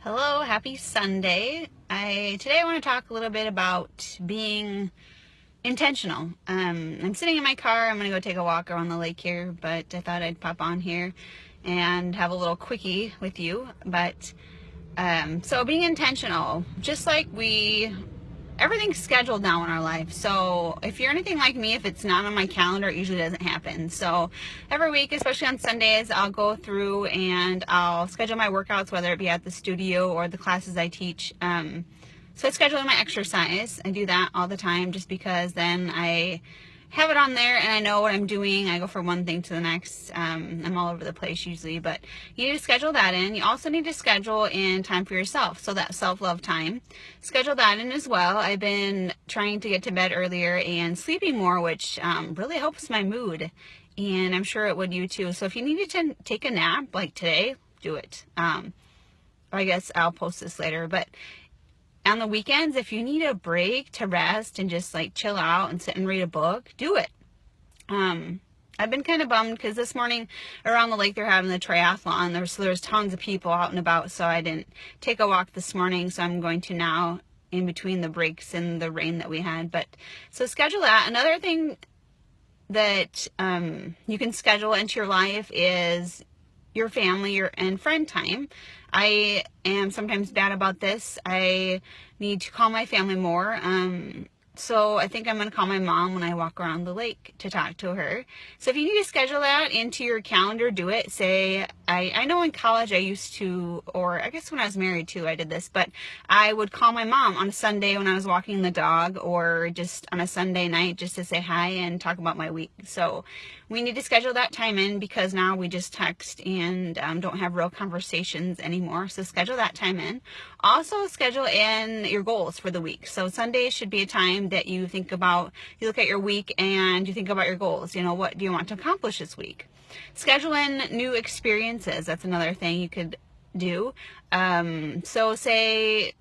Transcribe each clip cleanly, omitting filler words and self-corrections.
Hello, happy Sunday. Today I want to talk a little bit about being intentional. I'm sitting in my car. I'm going to go take a walk around the lake here, but I thought I'd pop on here and have a little quickie with you. So being intentional, just like everything's scheduled now in our life. So if you're anything like me, if it's not on my calendar, it usually doesn't happen. So every week, especially on Sundays, I'll go through and I'll schedule my workouts, whether it be at the studio or the classes I teach. So I schedule my exercise. I do that all the time just because then I have it on there and I know what I'm doing. I go from one thing to the next. I'm all over the place usually, but you need to schedule that in. You also need to schedule in time for yourself, so that self-love time. Schedule that in as well. I've been trying to get to bed earlier and sleeping more, which really helps my mood, and I'm sure it would you too. So if you needed to take a nap like today, do it. I guess I'll post this later, but on the weekends, if you need a break to rest and just like chill out and sit and read a book, do it. I've been kind of bummed because this morning around the lake they're having the triathlon. There's tons of people out and about, so I didn't take a walk this morning. So I'm going to now in between the breaks and the rain that we had. But so schedule that. Another thing that you can schedule into your life is your family and friend time. I am sometimes bad about this. I need to call my family more. So I think I'm going to call my mom when I walk around the lake to talk to her. So if you need to schedule that into your calendar, do it. Say, I know in college I used to, or I guess when I was married too, I did this, but I would call my mom on a Sunday when I was walking the dog, or just on a Sunday night just to say hi and talk about my week. So we need to schedule that time in because now we just text and don't have real conversations anymore. So schedule that time in. Also schedule in your goals for the week. So Sunday should be a time that you think about, you look at your week and you think about your goals. You know, what do you want to accomplish this week? Schedule in new experiences. That's another thing you could do. So say,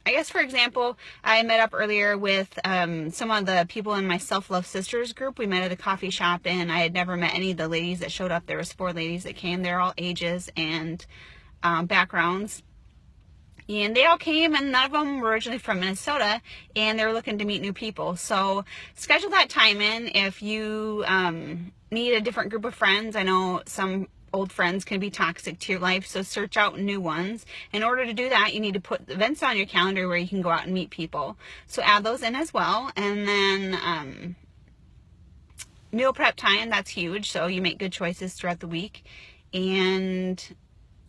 I guess, for example, I met up earlier with some of the people in my Self-Love Sisters group. We met at a coffee shop, and I had never met any of the ladies that showed up. There was 4 ladies that came. They're all ages and backgrounds. And they all came, and none of them were originally from Minnesota, and they were looking to meet new people. So schedule that time in. If you need a different group of friends, I know some old friends can be toxic to your life, so search out new ones. In order to do that, you need to put events on your calendar where you can go out and meet people. So add those in as well. And then meal prep time, that's huge. So you make good choices throughout the week. And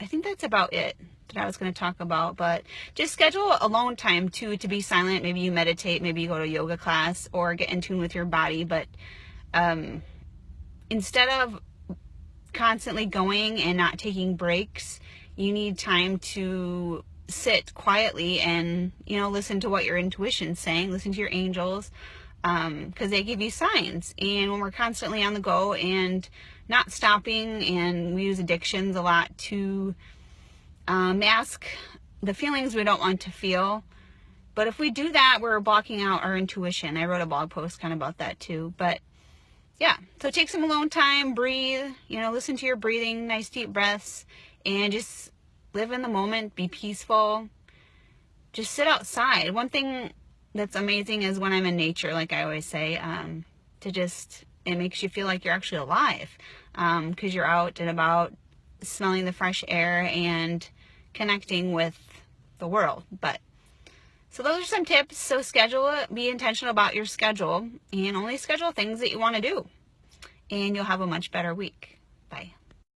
I think that's about it that I was going to talk about, but just schedule alone time too, to be silent. Maybe you meditate, maybe you go to a yoga class or get in tune with your body. But instead of constantly going and not taking breaks, you need time to sit quietly and, you know, listen to what your intuition's saying, listen to your angels, because they give you signs. And when we're constantly on the go and not stopping, and we use addictions a lot to mask the feelings we don't want to feel. But if we do that, we're blocking out our intuition. I wrote a blog post kind of about that too. But yeah, so take some alone time, breathe, you know, listen to your breathing, nice deep breaths, and just live in the moment, be peaceful. Just sit outside. One thing that's amazing is when I'm in nature, like I always say, it makes you feel like you're actually alive, because you're out and about, smelling the fresh air and connecting with the world. So those are some tips. So schedule it, be intentional about your schedule, and only schedule things that you want to do, and you'll have a much better week. Bye.